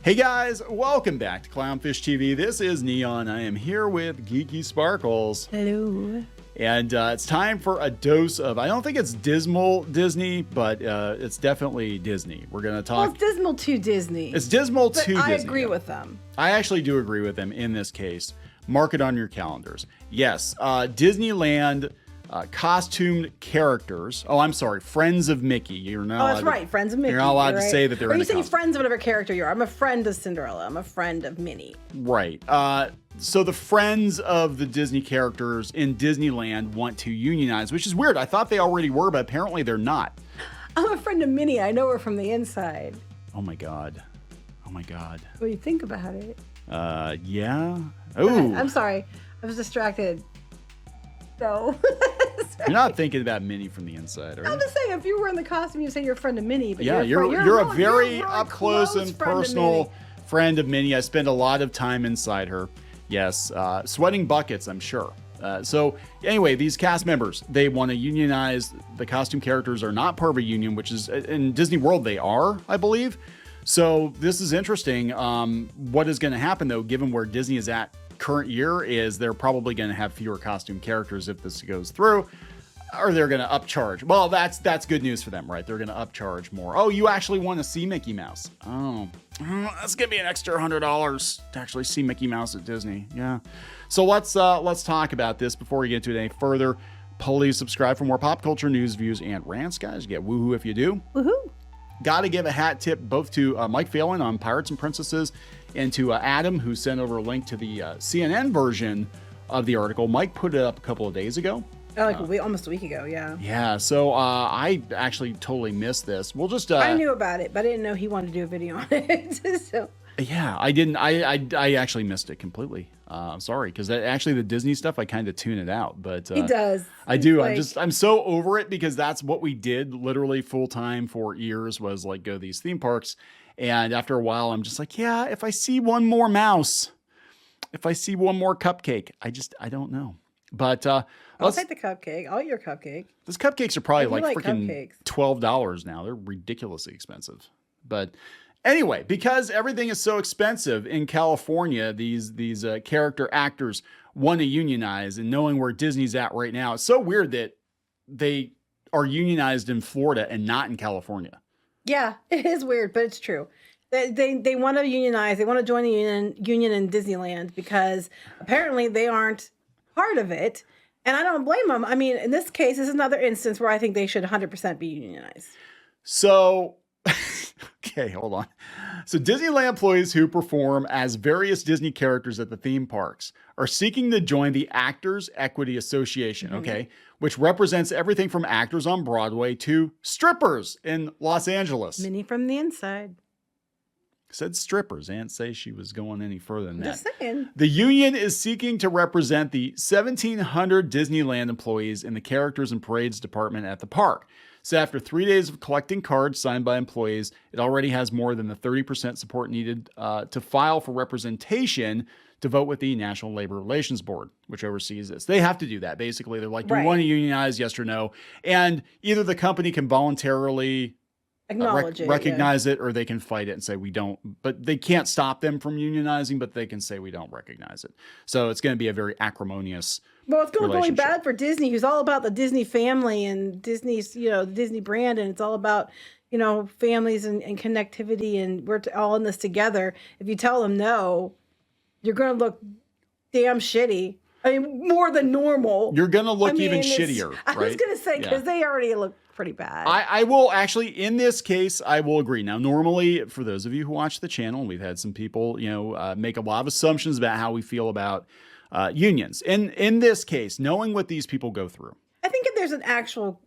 Hey guys, welcome back to Clownfish TV. This is Neon. I am here with Geeky Sparkles. Hello. And it's time for a dose of, I don't think it's dismal Disney, but it's definitely Disney. We're going to talk. Well, it's dismal to Disney. It's dismal to Disney. I agree with them. I actually do agree with them in this case. Mark it on your calendars. Yes, Disneyland costumed characters. Oh, I'm sorry, Friends of Mickey. You're not. Oh, that's right, Friends of Mickey. You're not allowed to say that they're. Or in you say costume. friends of whatever character you are. I'm a friend of Cinderella. I'm a friend of Minnie. Right. So the friends of the Disney characters in Disneyland want to unionize, which is weird. I thought they already were, but apparently they're not. I'm a friend of Minnie. I know her from the inside. Oh my god. Oh my god. What do you think about it? Yeah. Oh. I'm sorry. I was distracted. So. You're not thinking about Minnie from the inside, are you? I'm just saying, if you were in the costume, you'd say you're a friend of Minnie. But yeah, you're a very up close and personal friend of Minnie. I spend a lot of time inside her. Yes, sweating buckets, I'm sure. So anyway, these cast members, they want to unionize. The costume characters are not part of a union, which is in Disney World they are, I believe. So this is interesting. What is going to happen though, given where Disney is at current year, is they're probably going to have fewer costume characters if this goes through, or they're going to upcharge. Well, that's good news for them, right? They're going to upcharge more. Oh, you actually want to see Mickey Mouse? Oh, that's going to be an extra $100 to actually see Mickey Mouse at Disney. Yeah. So let's talk about this before we get into it any further. Please subscribe for more pop culture news, views, and rants, guys. Get woohoo if you do. Woohoo. Got to give a hat tip both to Mike Phelan on Pirates and Princesses and to Adam, who sent over a link to the CNN version of the article. Mike put it up a couple of days ago. Almost a week ago, yeah. Yeah, so I actually totally missed this. We'll just... I knew about it, but I didn't know he wanted to do a video on it. So. Yeah, I didn't. I actually missed it completely. I'm sorry, because actually the Disney stuff, I kind of tune it out. But he does. I do. I'm so over it because that's what we did literally full time for years, was like go to these theme parks. And after a while, I'm just like, yeah, if I see one more mouse, if I see one more cupcake, I don't know. But I'll take the cupcake. I'll eat your cupcake. Those cupcakes are probably like freaking cupcakes. $12 now. They're ridiculously expensive. But anyway, because everything is so expensive in California, these character actors want to unionize, and knowing where Disney's at right now, it's so weird that they are unionized in Florida and not in California. Yeah, it is weird, but it's true. They want to unionize. They want to join the union in Disneyland because apparently they aren't part of it. And I don't blame them. I mean, in this case, this is another instance where I think they should 100% be unionized. So, okay, hold on. So Disneyland employees who perform as various Disney characters at the theme parks are seeking to join the Actors Equity Association, okay, which represents everything from actors on Broadway to strippers in Los Angeles. Minnie from the inside. Said strippers. I didn't say she was going any further than that. Just saying. The union is seeking to represent the 1,700 Disneyland employees in the characters and parades department at the park. So after 3 days of collecting cards signed by employees, it already has more than the 30% support needed to file for representation to vote with the National Labor Relations Board, which oversees this. They have to do that. Basically, they're like, do you want to unionize? Yes or no? And either the company can voluntarily recognize it, or they can fight it and say we don't. But they can't stop them from unionizing, but they can say we don't recognize it. So it's going to be a very acrimonious it's going really bad for Disney, who's all about the Disney family and Disney's, the Disney brand, and it's all about, families and connectivity, and we're all in this together. If you tell them no, you're going to look damn shitty. I mean, more than normal. You're going to look even shittier, right? I was going to say, because they already look pretty bad. I will actually, in this case, I will agree. Now, normally, for those of you who watch the channel, we've had some people, make a lot of assumptions about how we feel about unions. In this case, knowing what these people go through, I think if there's an actual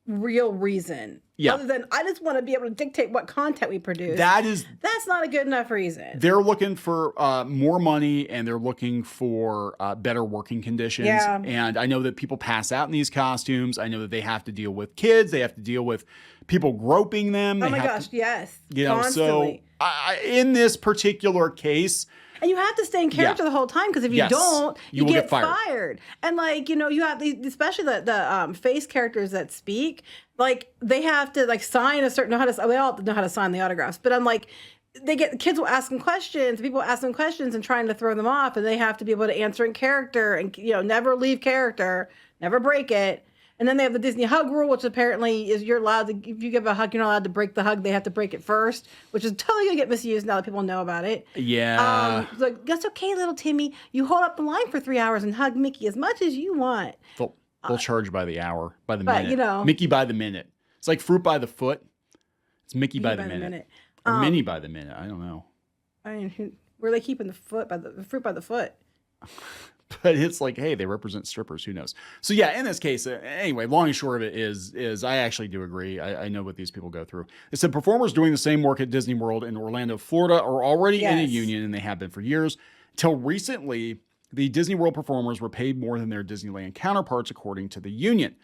real reason, other than I just want to be able to dictate what content we produce, that's not a good enough reason. They're looking for more money, and they're looking for better working conditions. Yeah. And I know that people pass out in these costumes. I know that they have to deal with kids. They have to deal with people groping them. Oh my gosh, yes. Constantly. So in this particular case, and you have to stay in character the whole time, because if you don't, you get fired. And you have these, especially the face characters that speak, they have to sign a certain, we all know how to sign the autographs, but I'm like, they get kids will ask them questions, people ask them questions and trying to throw them off, and they have to be able to answer in character and never leave character, never break it. And then they have the Disney hug rule, which apparently is you're allowed to, if you give a hug, you're not allowed to break the hug. They have to break it first, which is totally gonna get misused now that people know about it. Yeah. Like, that's okay, little Timmy. You hold up the line for 3 hours and hug Mickey as much as you want. They'll charge by the hour, by the but, minute. Mickey by the minute. It's like fruit by the foot. It's Mickey by the minute. Or Minnie by the minute. I don't know. I mean, where are they keeping the fruit by the foot? But it's like, hey, they represent strippers. Who knows? So yeah, in this case, anyway, long and short of it is I actually do agree. I know what these people go through. It said performers doing the same work at Disney World in Orlando, Florida are already in a union, and they have been for years. Till recently, the Disney World performers were paid more than their Disneyland counterparts, according to the union.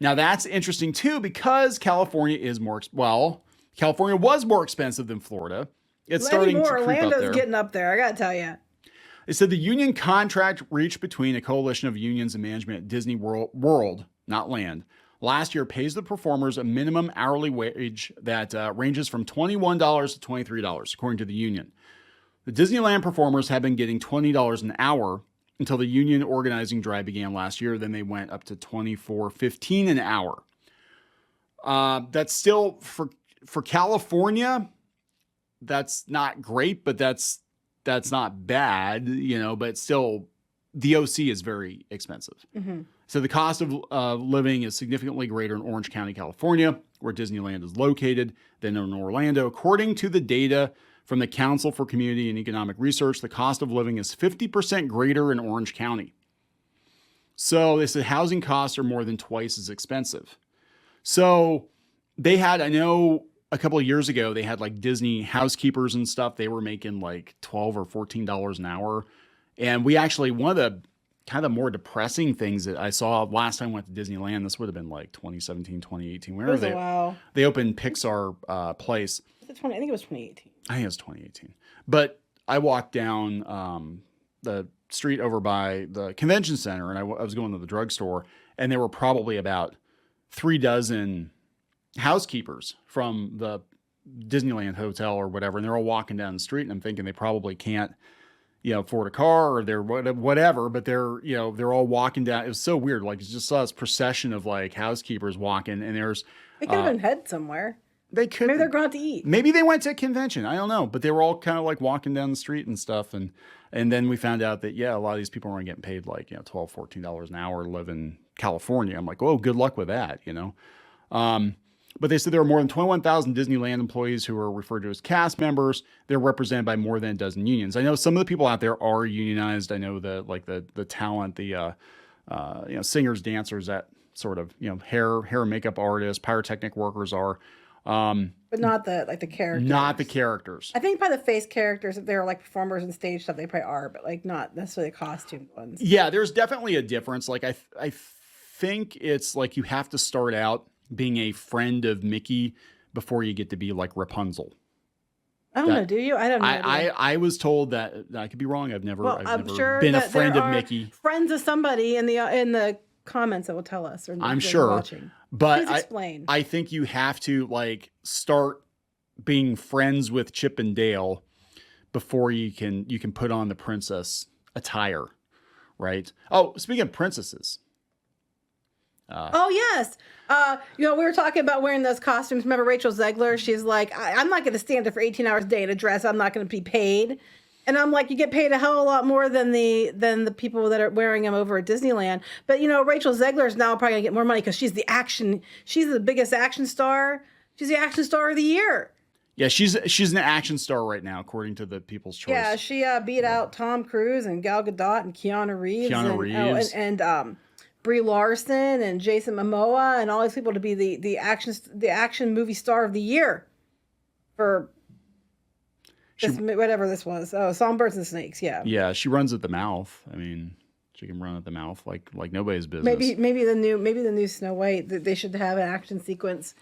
Now that's interesting too, because California is California was more expensive than Florida. It's starting to creep up there. Orlando's getting up there, I gotta tell you. It said the union contract reached between a coalition of unions and management at Disney World, not Land, last year pays the performers a minimum hourly wage that ranges from $21 to $23, according to the union. The Disneyland performers have been getting $20 an hour until the union organizing drive began last year. Then they went up to $24.15 an hour. That's still for California. That's not great, but that's not bad, but still the OC is very expensive. Mm-hmm. So the cost of living is significantly greater in Orange County, California, where Disneyland is located, than in Orlando. According to the data from the Council for Community and Economic Research, the cost of living is 50% greater in Orange County. So they said housing costs are more than twice as expensive. So they had, I know, a couple of years ago, they had like Disney housekeepers and stuff. They were making like $12 or $14 an hour. And we actually, one of the kind of more depressing things that I saw last time I went to Disneyland, this would have been like 2017, 2018. Whenever they opened Pixar Place. I think it was 2018. I think it was 2018. But I walked down the street over by the convention center, and I was going to the drugstore, and there were probably about 3 dozen housekeepers from the Disneyland hotel or whatever, and they're all walking down the street, and I'm thinking they probably can't, afford a car or they're whatever, but they're all walking down. It was so weird. Like, you just saw this procession of like housekeepers walking, and they could have been head somewhere. They could. Maybe they're going out to eat. Maybe they went to a convention. I don't know, but they were all kind of like walking down the street and stuff, and then we found out that a lot of these people weren't getting paid like $12, $14 an hour to live in California. I'm like, oh, good luck with that, But they said there are more than 21,000 Disneyland employees who are referred to as cast members. They're represented by more than a dozen unions. I know some of the people out there are unionized. I know the talent, the singers, dancers, that sort of hair and makeup artists, pyrotechnic workers are. But not the characters. Not the characters. I think by the face characters, if they're like performers and stage stuff, they probably are, but like not necessarily costumed ones. Yeah, there's definitely a difference. Like I think it's like you have to start out being a friend of Mickey before you get to be like Rapunzel. I don't know. Do you? I don't know. I was told that. I could be wrong. I've never sure been a friend of Mickey. Friends of somebody in the comments that will tell us. Or I'm sure. Watching. But please explain. I think you have to like start being friends with Chip and Dale before you can put on the princess attire, right? Oh, speaking of princesses. Oh, yes. We were talking about wearing those costumes. Remember Rachel Zegler? She's like, I'm not going to stand there for 18 hours a day in a dress. I'm not going to be paid. And I'm like, you get paid a hell of a lot more than the people that are wearing them over at Disneyland. But, Rachel Zegler is now probably going to get more money because she's the biggest action star. She's the action star of the year. Yeah, she's an action star right now, according to the People's Choice. Yeah, she beat out Tom Cruise and Gal Gadot and Keanu Reeves. And Brie Larson and Jason Momoa and all these people to be the action movie star of the year for whatever this was. Oh, Songbirds and Snakes. Yeah. Yeah, she runs at the mouth. I mean, she can run at the mouth like nobody's business. Maybe the new Snow White, that they should have an action sequence.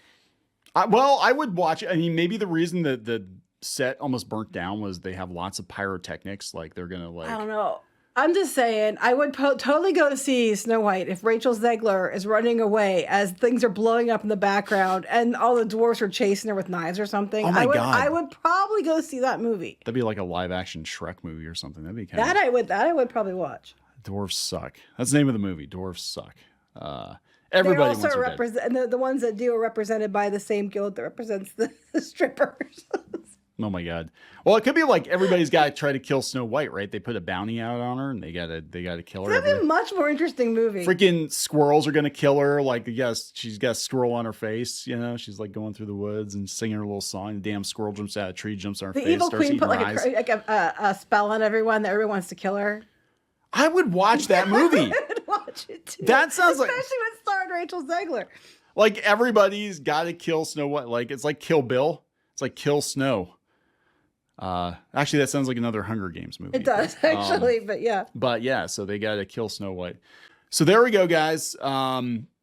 I would watch it. I mean, maybe the reason that the set almost burnt down was they have lots of pyrotechnics. Like they're gonna I don't know. I'm just saying, I would totally go to see Snow White if Rachel Zegler is running away as things are blowing up in the background and all the dwarves are chasing her with knives or something. Oh my God. I would probably go see that movie. That'd be like a live action Shrek movie or something. That'd be kind That I would probably watch. Dwarves suck. That's the name of the movie. Dwarves suck. They Everybody also wants her dead. represent the ones that do are represented by the same guild that represents the strippers. Oh my God. Well, it could be like everybody's got to try to kill Snow White, right? They put a bounty out on her and they gotta kill her. That'd be a much more interesting movie. Freaking squirrels are gonna kill her. Like, yes, she's got a squirrel on her face. You know, she's like going through the woods and singing her little song. The damn squirrel jumps out of a tree, jumps on her face. The evil starts queen eating put her like eyes. a spell on everyone that everyone wants to kill her. I would watch that movie. I would watch it too. That sounds especially like when it starred Rachel Zegler. like everybody's got to kill Snow White. Like it's like Kill Bill. It's like Kill Snow. Actually, that sounds like another Hunger Games movie. It does actually, but yeah. But yeah, so they got to kill Snow White. So there we go, guys.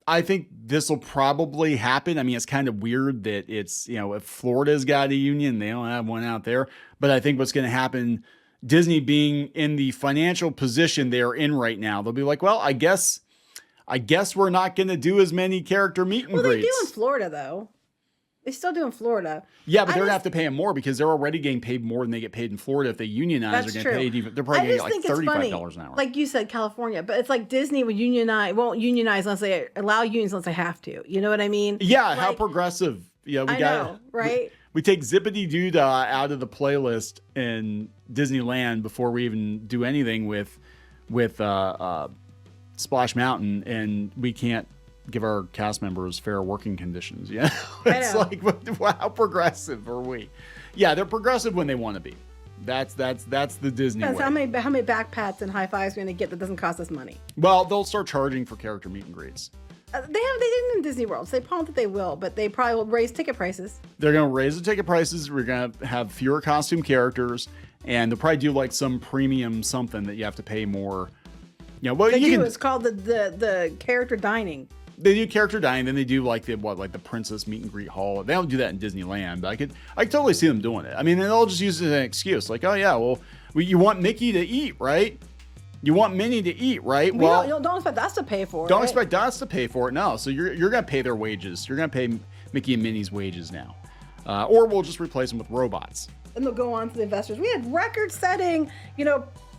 I think this will probably happen. I mean, it's kind of weird that it's, if Florida's got a union, they don't have one out there. But I think what's going to happen, Disney being in the financial position they're in right now, they'll be like, well, I guess we're not going to do as many character meet and greets. Well, they do in Florida, though. They still do in Florida. Yeah, but they're going to have to pay them more because they're already getting paid more than they get paid in Florida. If they unionize, they're going to pay they're probably going to get like $35 an hour. Like you said, California, but it's like Disney won't unionize unless they allow unions unless they have to. You know what I mean? Yeah, like, how progressive. Yeah, I know, right? We take Zippity Doo out of the playlist in Disneyland before we even do anything with Splash Mountain, and we can't give our cast members fair working conditions. Yeah, it's like, how progressive are we? Yeah, they're progressive when they want to be. That's the Disney way. How many back pats and high fives are we going to get that doesn't cost us money? Well, they'll start charging for character meet and greets. They didn't in Disney World, so they promise that they will, but they probably will raise ticket prices. They're going to raise the ticket prices. We're going to have fewer costume characters, and they'll probably do like some premium something that you have to pay more. Well, it's called the character dining. They do character dining, then they do like the princess meet and greet hall. They don't do that in Disneyland, but I could totally see them doing it. I mean, they'll just use it as an excuse, like, oh yeah, well, you want Mickey to eat, right? You want Minnie to eat, right? Well, don't expect us to pay for it. Don't expect us to pay for it, no. So you're going to pay their wages. You're going to pay Mickey and Minnie's wages now, or we'll just replace them with robots. And they'll go on to the investors. We had record-setting,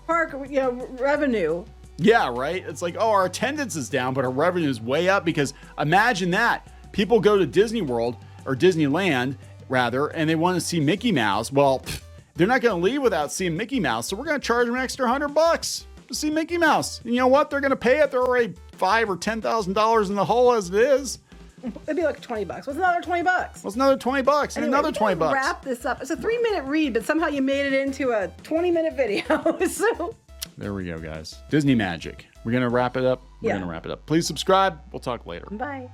park, revenue. Yeah, right? It's like, oh, our attendance is down, but our revenue is way up because imagine that. People go to Disney World or Disneyland, rather, and they want to see Mickey Mouse. Well, they're not going to leave without seeing Mickey Mouse, so we're going to charge them an extra $100 to see Mickey Mouse. And you know what? They're going to pay it. They're already $5,000 or $10,000 in the hole as it is. It'd be like $20. What's another $20? What's another $20? And another $20. Wrap this up. It's a 3-minute read, but somehow you made it into a 20-minute video. So there we go, guys. Disney magic. We're going to wrap it up. We're going to wrap it up. Please subscribe. We'll talk later. Bye.